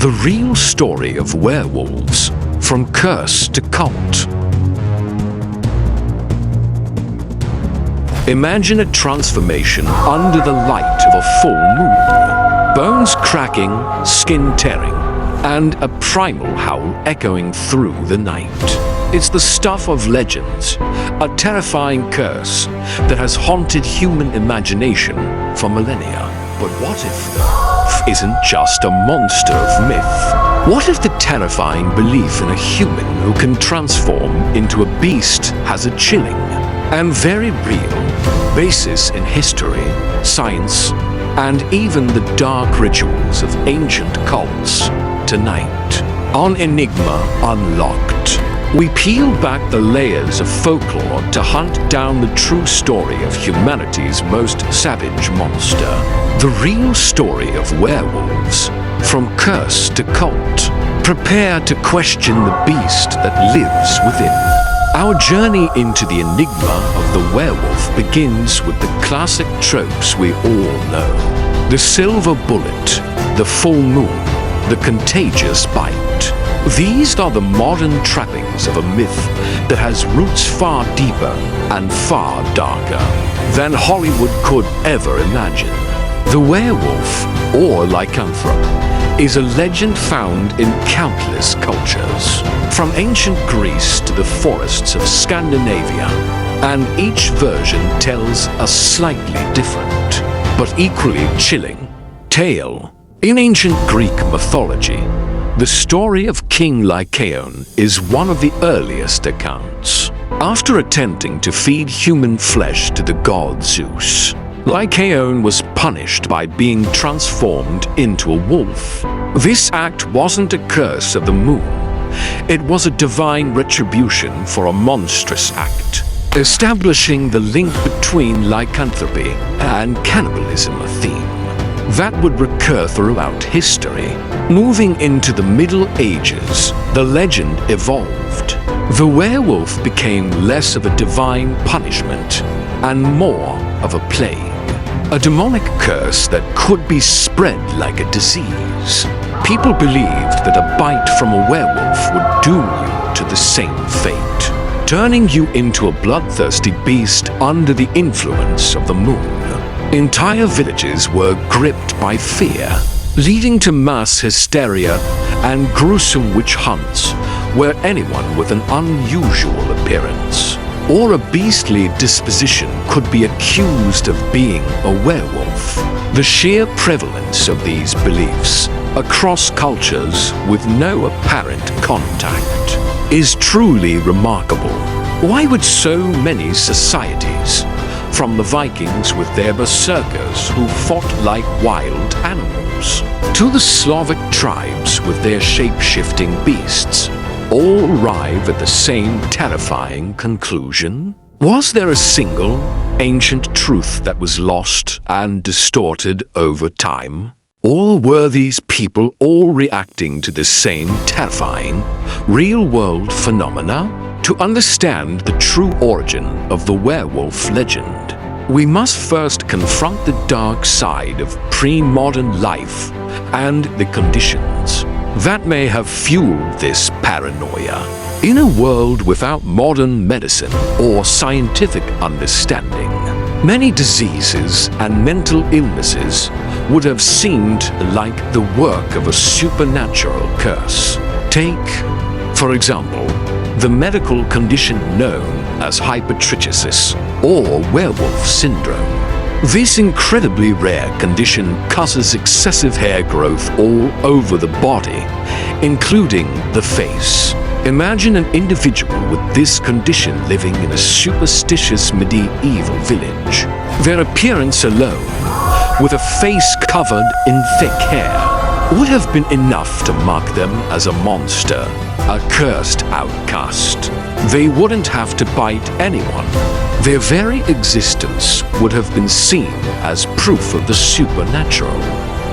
The real story of werewolves, from curse to cult. Imagine a transformation under the light of a full moon. Bones cracking, skin tearing, and a primal howl echoing through the night. It's the stuff of legends, a terrifying curse that has haunted human imagination for millennia. But what if the wolf isn't just a monster of myth? What if the terrifying belief in a human who can transform into a beast has a chilling and very real basis in history, science, and even the dark rituals of ancient cults? Tonight, on Enigma Unlocked, we peel back the layers of folklore to hunt down the true story of humanity's most savage monster. The real story of werewolves, from curse to cult. Prepare to question the beast that lives within. Our journey into the enigma of the werewolf begins with the classic tropes we all know. The silver bullet, the full moon, the contagious bite. These are the modern trappings of a myth that has roots far deeper and far darker than Hollywood could ever imagine. The werewolf, or lycanthrope, is a legend found in countless cultures, from ancient Greece to the forests of Scandinavia, and each version tells a slightly different, but equally chilling tale. In ancient Greek mythology, the story of King Lycaon is one of the earliest accounts. After attempting to feed human flesh to the god Zeus, Lycaon was punished by being transformed into a wolf. This act wasn't a curse of the moon. It was a divine retribution for a monstrous act, establishing the link between lycanthropy and cannibalism, a theme that would recur throughout history. Moving into the Middle Ages, the legend evolved. The werewolf became less of a divine punishment and more of a plague, a demonic curse that could be spread like a disease. People believed that a bite from a werewolf would doom you to the same fate, turning you into a bloodthirsty beast under the influence of the moon. Entire villages were gripped by fear, leading to mass hysteria and gruesome witch hunts where anyone with an unusual appearance or a beastly disposition could be accused of being a werewolf. The sheer prevalence of these beliefs across cultures with no apparent contact is truly remarkable. Why would so many societies, from the Vikings with their berserkers who fought like wild animals, to the Slavic tribes with their shape-shifting beasts, all arrive at the same terrifying conclusion? Was there a single, ancient truth that was lost and distorted over time? Or were these people all reacting to the same terrifying, real-world phenomena? To understand the true origin of the werewolf legend, we must first confront the dark side of pre-modern life and the conditions that may have fueled this paranoia. In a world without modern medicine or scientific understanding, many diseases and mental illnesses would have seemed like the work of a supernatural curse. Take, for example, the medical condition known as hypertrichosis or werewolf syndrome. This incredibly rare condition causes excessive hair growth all over the body, including the face. Imagine an individual with this condition living in a superstitious medieval village. Their appearance alone, with a face covered in thick hair, would have been enough to mark them as a monster, a cursed outcast. They wouldn't have to bite anyone. Their very existence would have been seen as proof of the supernatural.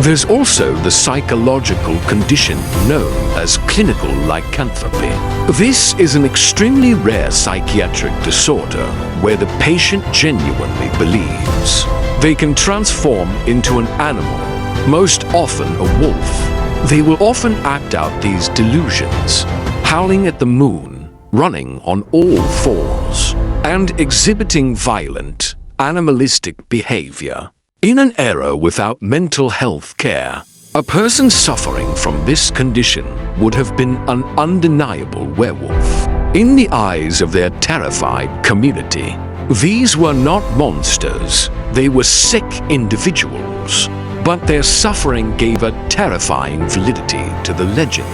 There's also the psychological condition known as clinical lycanthropy. This is an extremely rare psychiatric disorder where the patient genuinely believes they can transform into an animal, most often a wolf, They will often act out these delusions, howling at the moon, running on all fours, and exhibiting violent, animalistic behavior. In an era without mental health care, a person suffering from this condition would have been an undeniable werewolf. In the eyes of their terrified community, these were not monsters, they were sick individuals. But their suffering gave a terrifying validity to the legend.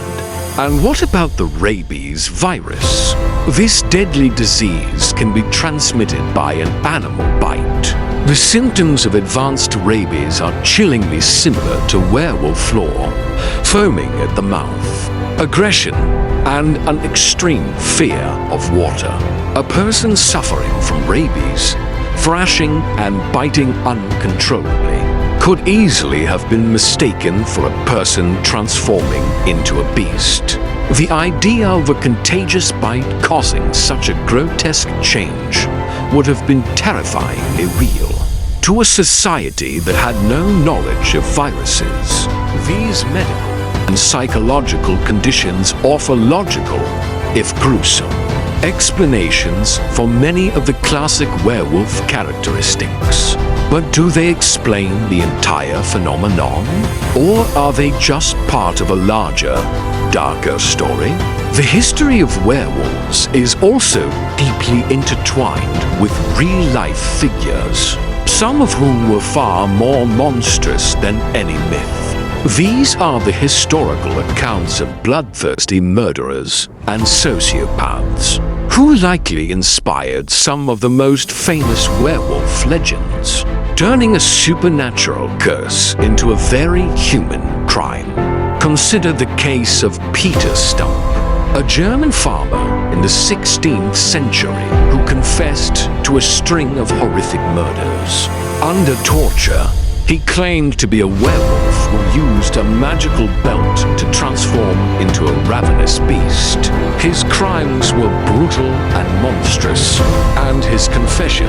And what about the rabies virus? This deadly disease can be transmitted by an animal bite. The symptoms of advanced rabies are chillingly similar to werewolf lore: foaming at the mouth, aggression, and an extreme fear of water. A person suffering from rabies, thrashing and biting uncontrollably, could easily have been mistaken for a person transforming into a beast. The idea of a contagious bite causing such a grotesque change would have been terrifyingly real. To a society that had no knowledge of viruses, these medical and psychological conditions offer logical, if gruesome, explanations for many of the classic werewolf characteristics. But do they explain the entire phenomenon? Or are they just part of a larger, darker story? The history of werewolves is also deeply intertwined with real-life figures, some of whom were far more monstrous than any myth. These are the historical accounts of bloodthirsty murderers and sociopaths, who likely inspired some of the most famous werewolf legends, turning a supernatural curse into a very human crime. Consider the case of Peter Stumpp, a German farmer in the 16th century who confessed to a string of horrific murders. Under torture, he claimed to be a werewolf who used a magical belt to transform into a ravenous beast. His crimes were brutal and monstrous, and his confession,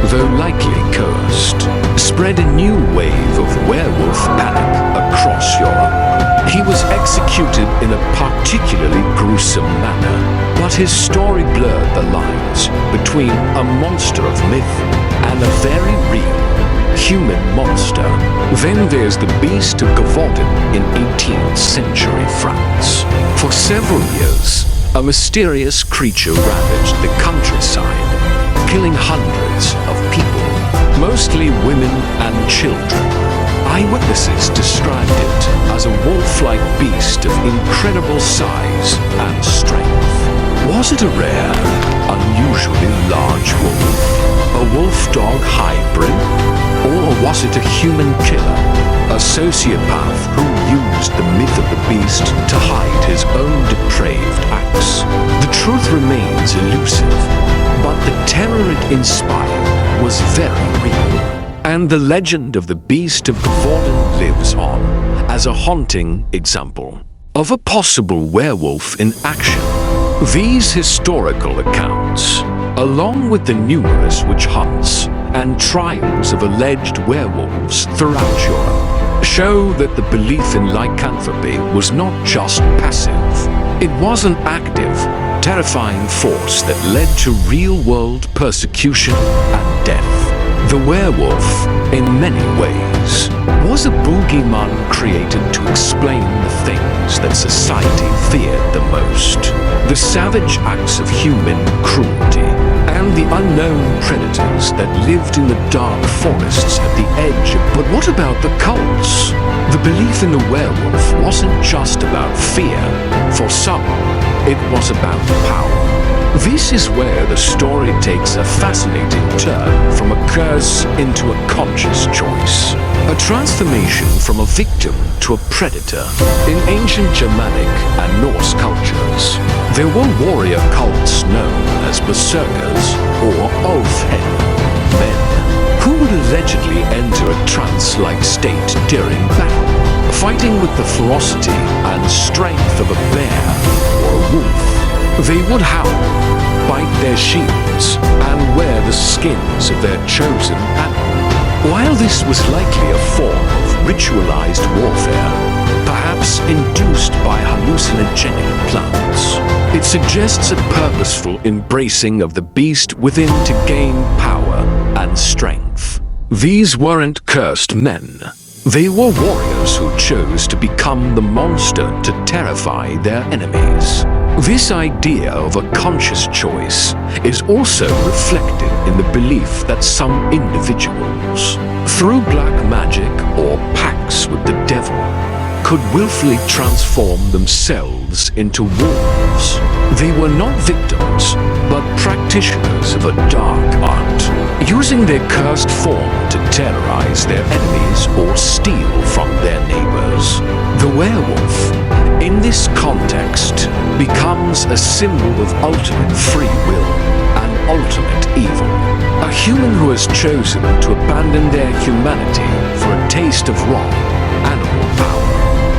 though likely coerced, spread a new wave of werewolf panic across Europe. He was executed in a particularly gruesome manner, but his story blurred the lines between a monster of myth and a very real human monster. Then there's the Beast of Gévaudan in 18th century France. For several years, a mysterious creature ravaged the countryside, killing hundreds of people, mostly women and children. Eyewitnesses described it as a wolf-like beast of incredible size and strength. Was it a rare, unusually large wolf? A wolf-dog hybrid? Or was it a human killer, a sociopath who used the myth of the beast to hide his own depraved acts? The truth remains elusive, but the terror it inspired was very real. And the legend of the Beast of Gévaudan lives on as a haunting example of a possible werewolf in action. These historical accounts, along with the numerous witch hunts and trials of alleged werewolves throughout Europe, show that the belief in lycanthropy was not just passive. It was an active, terrifying force that led to real-world persecution and death. The werewolf, in many ways, was a boogeyman created to explain the things that society feared the most. The savage acts of human cruelty, and the unknown predators that lived in the dark forests at the edge. But what about the cults? The belief in the werewolf wasn't just about fear. For some, it was about power. This is where the story takes a fascinating turn from a curse into a conscious choice. A transformation from a victim to a predator. In ancient Germanic and Norse cultures, there were warrior cults known as berserkers or oath-head men, who would allegedly enter a trance-like state during battle, fighting with the ferocity and strength of a bear or a wolf. They would howl, bite their shields, and wear the skins of their chosen animal. While this was likely a form of ritualized warfare, perhaps in hallucinogenic plants. It suggests a purposeful embracing of the beast within to gain power and strength. These weren't cursed men. They were warriors who chose to become the monster to terrify their enemies. This idea of a conscious choice is also reflected in the belief that some individuals, through black magic or pacts with the devil, could willfully transform themselves into wolves. They were not victims, but practitioners of a dark art, using their cursed form to terrorize their enemies or steal from their neighbors. The werewolf, in this context, becomes a symbol of ultimate free will and ultimate evil. A human who has chosen to abandon their humanity for a taste of raw animal power.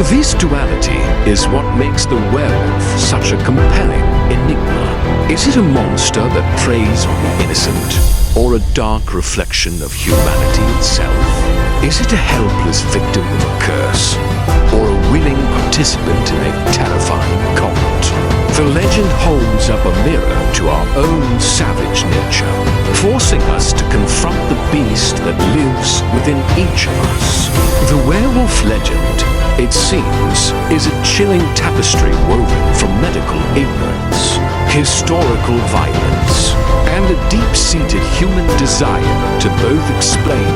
This duality is what makes the werewolf such a compelling enigma. Is it a monster that preys on the innocent, or a dark reflection of humanity itself? Is it a helpless victim of a curse, or a willing participant in a terrifying cult? The legend holds up a mirror to our own savage nature, forcing us to confront the beast that lives within each of us. The werewolf legend, it seems, is a chilling tapestry woven from medical ignorance, historical violence, and a deep-seated human desire to both explain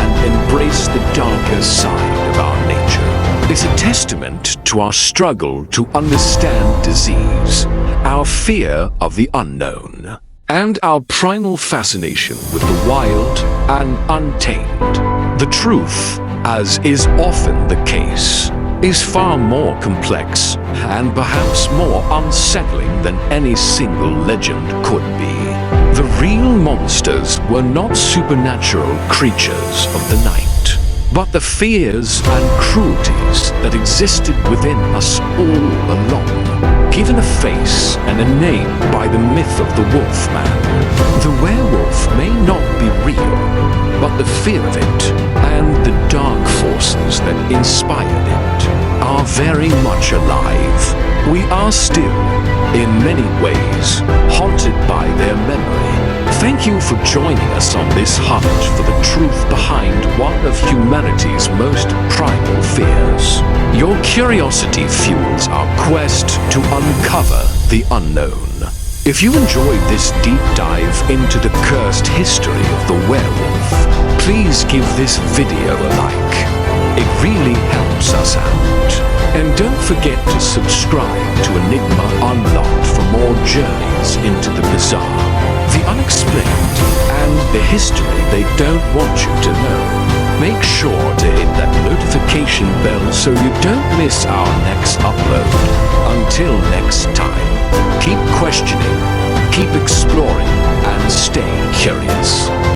and embrace the darker side of our nature. It's a testament to our struggle to understand disease, our fear of the unknown, and our primal fascination with the wild and untamed. The truth, as is often the case, is far more complex and perhaps more unsettling than any single legend could be. The real monsters were not supernatural creatures of the night, but the fears and cruelties that existed within us all along, given a face and a name by the myth of the Wolfman. The werewolf may not be real, but the fear of it and the dark forces that inspired it are very much alive. We are still, in many ways, haunted by their memory. Thank you for joining us on this hunt for the truth behind one of humanity's most primal fears. Your curiosity fuels our quest to uncover the unknown. If you enjoyed this deep dive into the cursed history of the werewolf, please give this video a like. It really helps us out. And don't forget to subscribe to Enigma Unlocked for more journeys into the bizarre, the unexplained, and the history they don't want you to know. Make sure to hit that notification bell so you don't miss our next upload. Until next time, keep questioning, keep exploring, and stay curious.